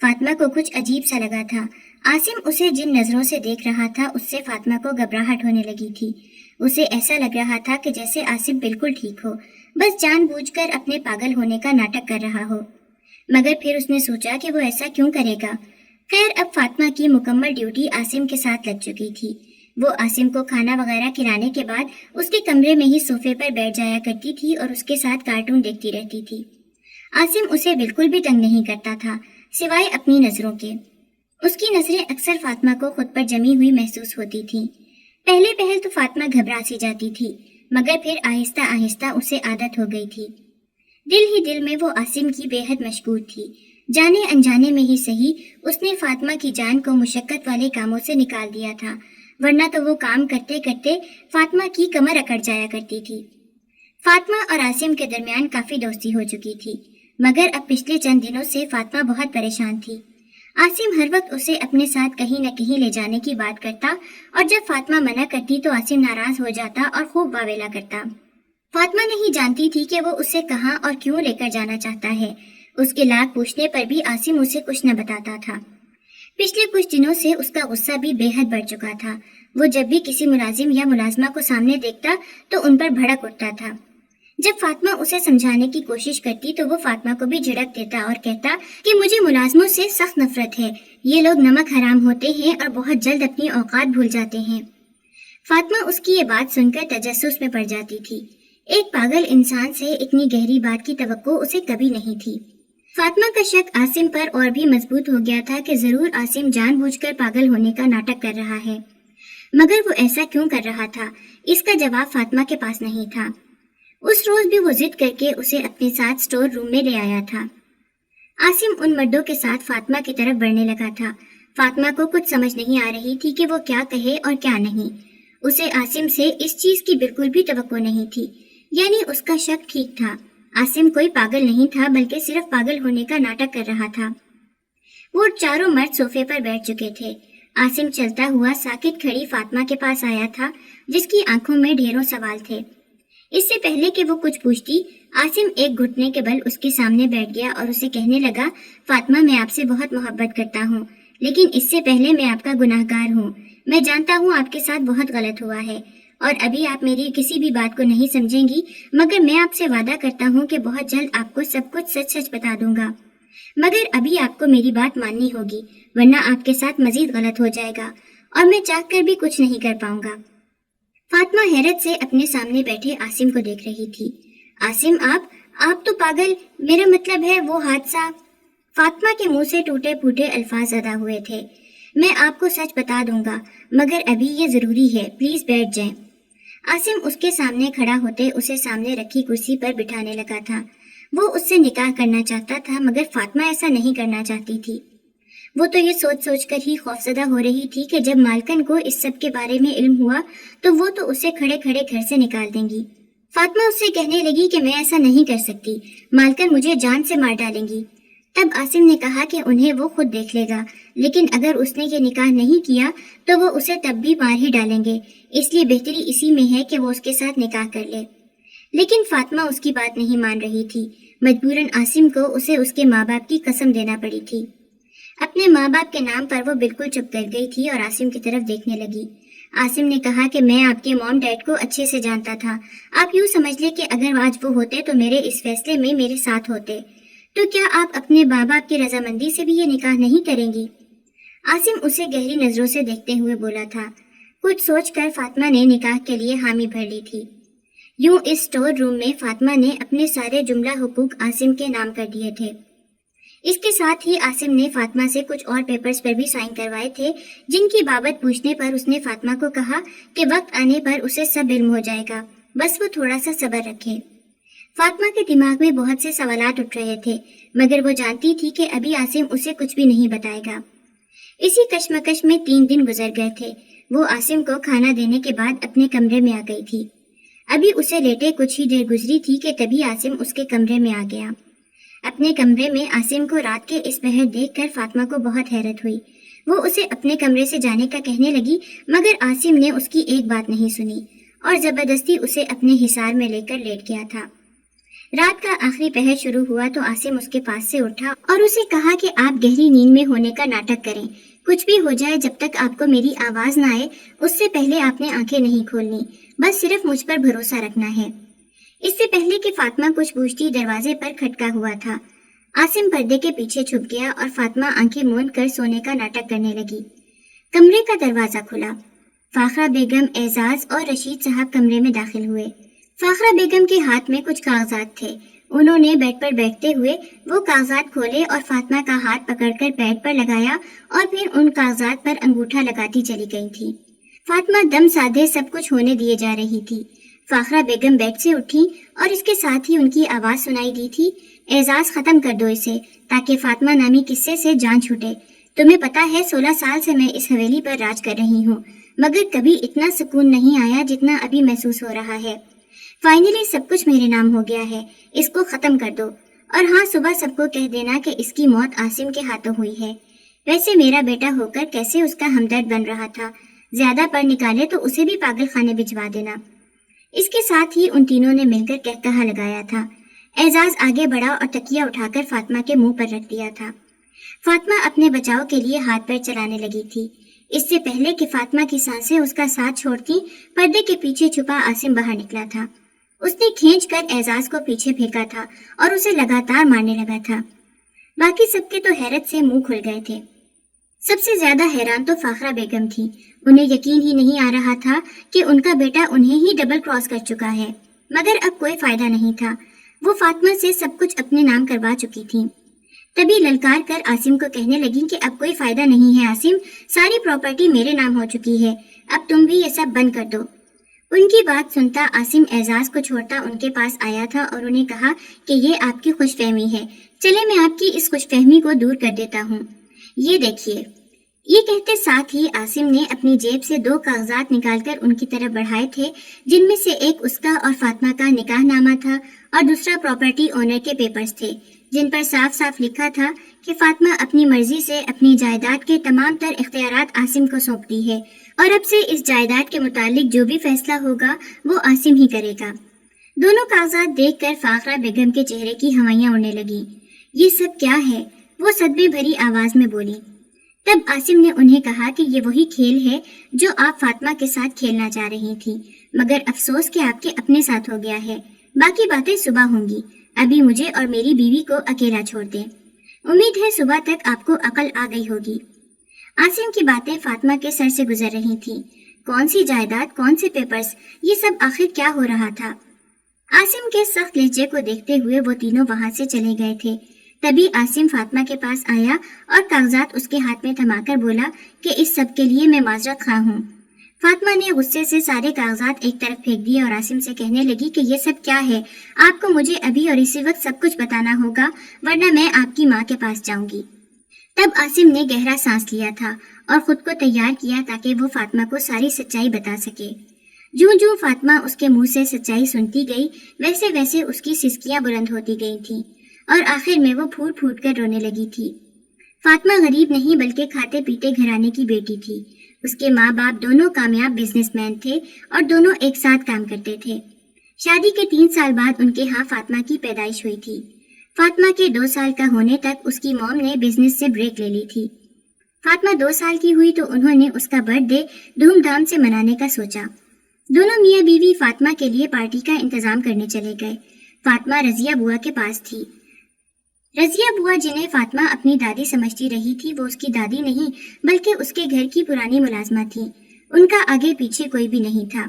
فاطمہ کو کچھ عجیب سا لگا تھا۔ عاصم اسے جن نظروں سے دیکھ رہا تھا اس سے فاطمہ کو گھبراہٹ ہونے لگی تھی۔ اسے ایسا لگ رہا تھا کہ جیسے آصف بالکل ٹھیک ہو، بس جان بوجھ کر اپنے پاگل ہونے کا ناٹک کر رہا ہو۔ مگر پھر اس نے سوچا کہ وہ ایسا کیوں کرے گا۔ خیر، اب فاطمہ کی مکمل ڈیوٹی عاصم کے ساتھ لگ چکی تھی۔ وہ عاصم کو کھانا وغیرہ کھلانے کے بعد اس کے کمرے میں ہی صوفے پر بیٹھ جایا کرتی تھی اور اس کے ساتھ کارٹون دیکھتی رہتی تھی۔ عاصم اسے بالکل بھی تنگ نہیں کرتا تھا، سوائے اپنی نظروں کے۔ اس کی نظریں اکثر فاطمہ کو خود پر جمی ہوئی محسوس ہوتی تھیں۔ پہلے پہل تو فاطمہ گھبرا سی جاتی تھی، مگر پھر آہستہ آہستہ اسے عادت ہو گئی تھی۔ دل ہی دل میں وہ عاصم کی بے حد مشغول تھی۔ جانے انجانے میں ہی صحیح، اس نے فاطمہ کی جان کو مشقت والے کاموں سے نکال دیا تھا، ورنہ تو وہ کام کرتے کرتے فاطمہ کی کمر اکڑ جایا کرتی تھی۔ فاطمہ اور عاصم کے درمیان کافی دوستی ہو چکی تھی، مگر اب پچھلے چند دنوں سے فاطمہ بہت پریشان تھی۔ عاصم ہر وقت اسے اپنے ساتھ کہیں نہ کہیں لے جانے کی بات کرتا، اور جب فاطمہ منع کرتی تو عاصم ناراض ہو جاتا اور خوب واویلا کرتا۔ فاطمہ نہیں جانتی تھی کہ وہ اسے کہاں اور کیوں لے کر جانا چاہتا ہے۔ اس کے لاکھ پوچھنے پر بھی عاصم اسے کچھ نہ بتاتا تھا۔ پچھلے کچھ دنوں سے اس کا غصہ بھی بے حد بڑھ چکا تھا۔ وہ جب بھی کسی ملازم یا ملازمہ کو سامنے دیکھتا تو ان پر بھڑک اٹھتا تھا۔ جب فاطمہ اسے سمجھانے کی کوشش کرتی تو وہ فاطمہ کو بھی جھڑک دیتا اور کہتا کہ مجھے ملازموں سے سخت نفرت ہے، یہ لوگ نمک حرام ہوتے ہیں اور بہت جلد اپنی اوقات بھول جاتے ہیں۔ فاطمہ اس کی یہ بات سن کر تجسس میں پڑ جاتی تھی۔ ایک پاگل انسان سے اتنی گہری بات کی توقع اسے کبھی نہیں تھی۔ فاطمہ کا شک عاصم پر اور بھی مضبوط ہو گیا تھا کہ ضرور عاصم جان بوجھ کر پاگل ہونے کا ناٹک کر رہا ہے، مگر وہ ایسا کیوں کر رہا تھا، اس کا جواب فاطمہ کے پاس نہیں تھا۔ اس روز بھی وہ ضد کر کے اسے اپنے ساتھ اسٹور روم میں لے آیا تھا۔ عاصم ان مردوں کے ساتھ فاطمہ کی طرف بڑھنے لگا تھا۔ فاطمہ کو کچھ سمجھ نہیں آ رہی تھی کہ وہ کیا کہے اور کیا نہیں۔ اسے عاصم سے اس چیز کی بالکل بھی توقع نہیں تھی، یعنی اس کا شک ٹھیک تھا۔ عاصم کوئی پاگل نہیں تھا، بلکہ صرف پاگل ہونے کا ناٹک کر رہا تھا۔ وہ چاروں مرد صوفے پر بیٹھ چکے تھے۔ عاصم چلتا ہوا ساکت کھڑی فاطمہ کے پاس آیا تھا، جس کی آنکھوں میں ڈھیروں سوال تھے۔ اس سے پہلے کہ وہ کچھ پوچھتی، عاصم ایک گھٹنے کے بل اس کے سامنے بیٹھ گیا اور اسے کہنے لگا، فاطمہ، میں آپ سے بہت محبت کرتا ہوں، لیکن اس سے پہلے میں آپ کا گناہ گار ہوں۔ میں جانتا ہوں آپ کے ساتھ بہت غلط ہوا ہے، اور ابھی آپ میری کسی بھی بات کو نہیں سمجھیں گی، مگر میں آپ سے وعدہ کرتا ہوں کہ بہت جلد آپ کو سب کچھ سچ سچ بتا دوں گا۔ مگر ابھی آپ کو میری بات ماننی ہوگی، ورنہ آپ کے ساتھ مزید غلط ہو جائے گا، اور میں چاہ کر بھی کچھ نہیں کر پاؤں گا۔ فاطمہ حیرت سے اپنے سامنے بیٹھے عاصم کو دیکھ رہی تھی۔ عاصم، آپ تو پاگل، میرا مطلب ہے وہ حادثہ۔ فاطمہ کے منہ سے ٹوٹے پھوٹے الفاظ ادا ہوئے تھے۔ میں آپ کو سچ بتا دوں گا، مگر ابھی یہ ضروری ہے، پلیز بیٹھ جائیں۔ عاصم اس کے سامنے کھڑا ہوتے اسے سامنے رکھی کرسی پر بٹھانے لگا تھا۔ وہ اس سے نکاح کرنا چاہتا تھا، مگر فاطمہ ایسا نہیں کرنا چاہتی تھی۔ وہ تو یہ سوچ سوچ کر ہی خوفزدہ ہو رہی تھی کہ جب مالکن کو اس سب کے بارے میں علم ہوا تو وہ تو اسے کھڑے کھڑے گھر سے نکال دیں گی۔ فاطمہ اس سے کہنے لگی کہ میں ایسا نہیں کر سکتی، مالکن مجھے جان سے مار ڈالیں گی۔ تب عاصم نے کہا کہ انہیں وہ خود دیکھ لے گا، لیکن اگر اس نے یہ نکاح نہیں کیا تو وہ اسے تب بھی مار ہی ڈالیں گے، اس لیے بہتری اسی میں ہے کہ وہ اس کے ساتھ نکاح کر لے۔ لیکن فاطمہ اس کی بات نہیں مان رہی تھی۔ مجبوراً عاصم کو اسے اس کے ماں باپ کی قسم دینا پڑی تھی۔ اپنے ماں باپ کے نام پر وہ بالکل چپ کر گئی تھی اور عاصم کی طرف دیکھنے لگی۔ عاصم نے کہا کہ میں آپ کے موم ڈیڈ کو اچھے سے جانتا تھا، آپ یوں سمجھ لیں کہ اگر آج وہ ہوتے تو میرے اس فیصلے میں میرے ساتھ ہوتے، تو کیا آپ اپنے ماں باپ کی رضامندی سے بھی یہ نکاح نہیں کریں گی؟ عاصم اسے گہری نظروں سے دیکھتے ہوئے بولا تھا۔ کچھ سوچ کر فاطمہ نے نکاح کے لیے حامی بھر لی تھی۔ یوں اس اسٹور روم میں فاطمہ نے اپنے سارے جملہ حقوق عاصم کے نام کر دیے تھے۔ اس کے ساتھ ہی عاصم نے فاطمہ سے کچھ اور پیپرز پر بھی سائن کروائے تھے، جن کی بابت پوچھنے پر اس نے فاطمہ کو کہا کہ وقت آنے پر اسے سب علم ہو جائے گا، بس وہ تھوڑا سا صبر رکھے۔ فاطمہ کے دماغ میں بہت سے سوالات اٹھ رہے تھے، مگر وہ جانتی تھی کہ ابھی عاصم اسے کچھ بھی نہیں بتائے گا۔ اسی کشمکش میں 3 دن گزر گئے تھے۔ وہ عاصم کو کھانا دینے کے بعد اپنے کمرے میں آ گئی تھی۔ ابھی اسے لیٹے کچھ ہی دیر گزری تھی کہ تبھی عاصم اس کے کمرے میں آ گیا۔ اپنے کمرے میں عاصم کو رات کے اس پہر دیکھ کر فاطمہ کو بہت حیرت ہوئی۔ وہ اسے اپنے کمرے سے جانے کا کہنے لگی، مگر عاصم نے اس کی ایک بات نہیں سنی اور زبردستی اسے اپنے حصار میں لے کر لیٹ گیا تھا۔ رات کا آخری پہر شروع ہوا تو عاصم اس کے پاس سے اٹھا اور اسے کہا کہ آپ گہری نیند میں ہونے کا ناٹک کریں، کچھ بھی ہو جائے جب تک آپ کو میری آواز نہ آئے اس سے پہلے آپ نے آنکھیں نہیں کھولنی، بس صرف مجھ پر بھروسہ رکھنا ہے۔ اس سے پہلے کہ فاطمہ کچھ پوچھتی دروازے پر کھٹکا ہوا تھا۔ عاصم پردے کے پیچھے چھپ گیا اور فاطمہ آنکھیں موند کر سونے کا ناٹک کرنے لگی۔ کمرے کا دروازہ کھلا۔ فاخرہ بیگم، اعزاز اور رشید صاحب کمرے میں داخل ہوئے۔ فاخرہ بیگم کے ہاتھ میں کچھ کاغذات تھے۔ انہوں نے بیڈ پر بیٹھتے ہوئے وہ کاغذات کھولے اور فاطمہ کا ہاتھ پکڑ کر بیڈ پر لگایا اور پھر ان کاغذات پر انگوٹھا لگاتی چلی گئی تھی۔ فاطمہ دم سادھے سب کچھ ہونے دیے جا رہی تھی۔ فاخرہ بیگم بیڈ سے اٹھی اور اس کے ساتھ ہی ان کی آواز سنائی دی تھی، اعزاز ختم کر دو اسے تاکہ فاطمہ نامی قصے سے جان چھوٹے۔ تمہیں پتا ہے 16 سال سے میں اس حویلی پر راج کر رہی ہوں، مگر کبھی اتنا سکون نہیں آیا جتنا ابھی محسوس ہو رہا ہے۔ فائنلی سب کچھ میرے نام ہو گیا ہے، اس کو ختم کر دو۔ اور ہاں، صبح سب کو کہہ دینا کہ اس کی موت عاصم کے ہاتھوں ہوئی ہے۔ ویسے میرا بیٹا ہو کر کیسے اس کا ہمدرد بن رہا تھا، زیادہ پڑھ نکالے تو اسے بھی پاگل خانے بھجوا دینا۔ اس کے ساتھ ہی ان تینوں نے مل کر کہکہا لگایا تھا۔ اعزاز آگے بڑھا اور تکیہ اٹھا کر فاطمہ کے منہ پر رکھ دیا تھا۔ فاطمہ اپنے بچاؤ کے لیے ہاتھ پیر چلانے لگی تھی۔ اس سے پہلے کہ فاطمہ کی سانسیں اس کا ساتھ چھوڑتی، پردے کے پیچھے چھپا عاصم باہر نکلا تھا۔ اس نے کھینچ کر اعزاز کو پیچھے پھینکا تھا اور اسے لگاتار مارنے لگا تھا۔ باقی سب کے تو حیرت سے منہ کھل گئے تھے۔ سب سے زیادہ حیران تو فاخرہ بیگم تھی۔ انہیں یقین ہی نہیں آ رہا تھا کہ ان کا بیٹا انہیں ہی ڈبل کراس کر چکا ہے، مگر اب کوئی فائدہ نہیں تھا۔ وہ فاطمہ سے سب کچھ اپنے نام کروا چکی تھی۔ تبھی للکار کر عاصم کو کہنے لگی کہ اب کوئی فائدہ نہیں ہے عاصم، ساری پراپرٹی میرے نام ہو چکی ہے، اب تم بھی یہ سب بند کر دو۔ ان کی بات سنتا عاصم اعزاز کو چھوڑتا ان کے پاس آیا تھا اور انہیں کہا کہ یہ آپ کی خوش فہمی ہے، چلے میں آپ کی اس خوش فہمی کو دور کر دیتا ہوں۔ یہ دیکھیے۔ یہ کہتے ساتھ ہی عاصم نے اپنی جیب سے 2 کاغذات نکال کر ان کی طرف بڑھائے تھے، جن میں سے ایک اس کا اور فاطمہ کا نکاح نامہ تھا اور دوسرا پراپرٹی اونر کے پیپرز تھے، جن پر صاف صاف لکھا تھا کہ فاطمہ اپنی مرضی سے اپنی جائیداد کے تمام تر اختیارات عاصم کو سونپتی ہے اور اب سے اس جائیداد کے متعلق جو بھی فیصلہ ہوگا وہ عاصم ہی کرے گا۔ دونوں کاغذات دیکھ کر فاخرہ بیگم کے چہرے کی ہوائیاں اڑنے لگیں۔ یہ سب کیا ہے؟ وہ صدمے بھری آواز میں بولی۔ تب عاصم نے انہیں کہا کہ یہ وہی کھیل ہے جو آپ فاطمہ کے ساتھ کھیلنا چاہ رہی تھی، مگر افسوس کہ آپ کے اپنے ساتھ ہو گیا ہے۔ باقی باتیں صبح ہوں گی، ابھی مجھے اور میری بیوی کو اکیلا چھوڑ دیں۔ امید ہے صبح تک آپ کو عقل آ گئی ہوگی۔ عاصم کی باتیں فاطمہ کے سر سے گزر رہی تھیں۔ کون سی جائیداد، کون سے پیپرز، یہ سب آخر کیا ہو رہا تھا؟ عاصم کے سخت لہجے کو دیکھتے ہوئے وہ تینوں وہاں سے چلے گئے تھے۔ تبھی عاصم فاطمہ کے پاس آیا اور کاغذات اس کے ہاتھ میں تھما کر بولا کہ اس سب کے لیے میں معذرت خواہ ہوں۔ فاطمہ نے غصے سے سارے کاغذات ایک طرف پھینک دیے اور عاصم سے کہنے لگی کہ یہ سب کیا ہے؟ آپ کو مجھے ابھی اور اسی وقت سب کچھ بتانا ہوگا، ورنہ میں آپ کی ماں کے پاس جاؤں گی۔ تب عاصم نے گہرا سانس لیا تھا اور خود کو تیار کیا تاکہ وہ فاطمہ کو ساری سچائی بتا سکے۔ جوں جوں فاطمہ اس کے منہ سے سچائی سنتی گئی، ویسے ویسے اس کی سسکیاں بلند ہوتی گئی تھیں اور آخر میں وہ پھوٹ پھوٹ کر رونے لگی تھی۔ فاطمہ غریب نہیں بلکہ کھاتے پیتے گھرانے کی بیٹی تھی۔ اس کے ماں باپ دونوں کامیاب بزنس مین تھے اور دونوں ایک ساتھ کام کرتے تھے۔ شادی کے 3 سال بعد ان کے ہاں فاطمہ کی پیدائش ہوئی تھی۔ فاطمہ کے 2 سال کا ہونے تک اس کی موم نے بزنس سے بریک لے لی تھی۔ فاطمہ 2 سال کی ہوئی تو انہوں نے اس کا برتھ ڈے دھوم دھام سے منانے کا سوچا۔ دونوں میاں بیوی فاطمہ کے لیے پارٹی کا انتظام کرنے چلے گئے۔ فاطمہ رضیہ بوا کے پاس تھی۔ رضیہ بوا جنہیں فاطمہ اپنی دادی سمجھتی رہی تھی، وہ اس کی دادی نہیں بلکہ اس کے گھر کی پرانی ملازمہ تھی۔ ان کا آگے پیچھے کوئی بھی نہیں تھا۔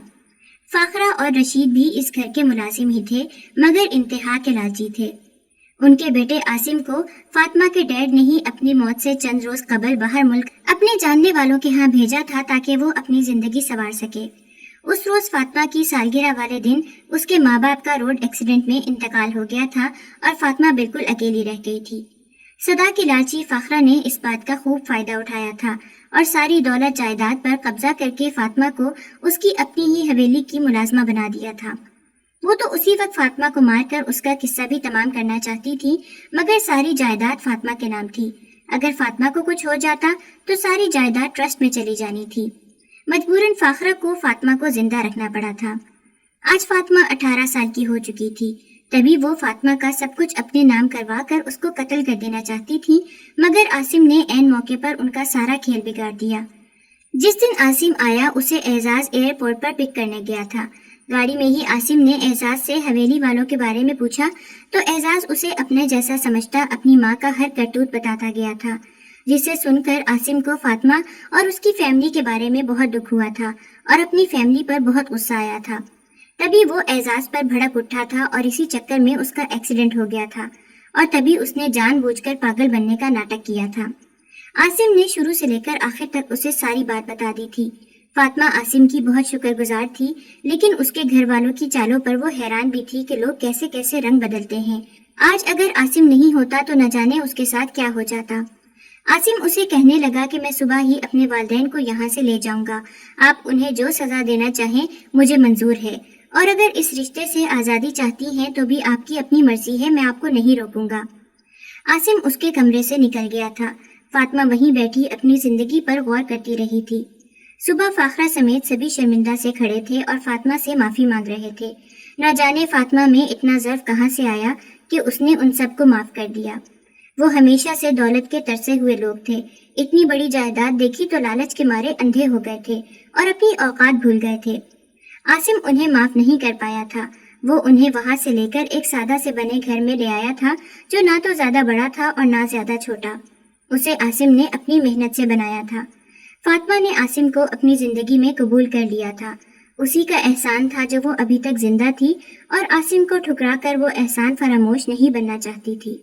فاخرہ اور رشید بھی اس گھر کے ملازم ہی تھے، مگر انتہا کے لالچی تھے۔ ان کے بیٹے عاصم کو فاطمہ کے ڈیڈ نے ہی اپنی موت سے چند روز قبل باہر ملک اپنے جاننے والوں کے ہاں بھیجا تھا تاکہ وہ اپنی زندگی سنوار سکے۔ اس روز فاطمہ کی سالگرہ والے دن اس کے ماں باپ کا روڈ ایکسیڈنٹ میں انتقال ہو گیا تھا اور فاطمہ بالکل اکیلی رہ گئی تھی۔ صدا کی لالچی فاخرہ نے اس بات کا خوب فائدہ اٹھایا تھا اور ساری دولت جائیداد پر قبضہ کر کے فاطمہ کو اس کی اپنی ہی حویلی کی ملازمہ بنا دیا تھا۔ وہ تو اسی وقت فاطمہ کو مار کر اس کا قصہ بھی تمام کرنا چاہتی تھی، مگر ساری جائیداد فاطمہ کے نام تھی۔ اگر فاطمہ کو کچھ ہو جاتا تو ساری جائیداد ٹرسٹ میں چلی جانی تھی۔ مجبوراً فاخرہ کو فاطمہ کو زندہ رکھنا پڑا تھا۔ آج فاطمہ 18 سال کی ہو چکی تھی۔ تبھی وہ فاطمہ کا سب کچھ اپنے نام کروا کر اس کو قتل کر دینا چاہتی تھی، مگر عاصم نے عین موقع پر ان کا سارا کھیل بگاڑ دیا۔ جس دن عاصم آیا اسے اعزاز ایئرپورٹ پر پک کرنے گیا تھا۔ گاڑی میں ہی عاصم نے اعزاز سے حویلی والوں کے بارے میں پوچھا تو اعزاز اسے اپنے جیسا سمجھتا اپنی ماں کا ہر کرتوت بتاتا گیا تھا، جسے سن کر عاصم کو فاطمہ اور اس کی فیملی کے بارے میں بہت دکھ ہوا تھا اور اپنی فیملی پر بہت غصہ آیا تھا۔ تبھی وہ اعزاز پر بھڑک اٹھا تھا اور اسی چکر میں اس کا ایکسیڈنٹ ہو گیا تھا، اور تبھی اس نے جان بوجھ کر پاگل بننے کا ناٹک کیا تھا۔ عاصم نے شروع سے لے کر آخر تک اسے ساری بات بتا دی تھی۔ فاطمہ عاصم کی بہت شکر گزار تھی، لیکن اس کے گھر والوں کی چالوں پر وہ حیران بھی تھی کہ لوگ کیسے کیسے رنگ بدلتے ہیں۔ آج اگر عاصم نہیں ہوتا تو نہ جانے اس کے ساتھ کیا ہو جاتا۔ عاصم اسے کہنے لگا کہ میں صبح ہی اپنے والدین کو یہاں سے لے جاؤں گا، آپ انہیں جو سزا دینا چاہیں مجھے منظور ہے، اور اگر اس رشتے سے آزادی چاہتی ہیں تو بھی آپ کی اپنی مرضی ہے، میں آپ کو نہیں روکوں گا۔ عاصم اس کے کمرے سے نکل گیا تھا۔ فاطمہ وہیں بیٹھی اپنی زندگی پر غور کرتی رہی تھی۔ صبح فاخرہ سمیت سبھی شرمندہ سے کھڑے تھے اور فاطمہ سے معافی مانگ رہے تھے۔ نہ جانے فاطمہ میں اتنا ظرف کہاں سے آیا کہ اس نے ان سب کو معاف کر دیا۔ وہ ہمیشہ سے دولت کے ترسے ہوئے لوگ تھے، اتنی بڑی جائیداد دیکھی تو لالچ کے مارے اندھے ہو گئے تھے اور اپنی اوقات بھول گئے تھے۔ عاصم انہیں معاف نہیں کر پایا تھا۔ وہ انہیں وہاں سے لے کر ایک سادہ سے بنے گھر میں لے آیا تھا جو نہ تو زیادہ بڑا تھا اور نہ زیادہ چھوٹا۔ اسے عاصم نے اپنی محنت سے بنایا تھا۔ فاطمہ نے عاصم کو اپنی زندگی میں قبول کر لیا تھا۔ اسی کا احسان تھا جو وہ ابھی تک زندہ تھی، اور عاصم کو ٹھکرا کر وہ احسان فراموش نہیں بننا چاہتی تھی۔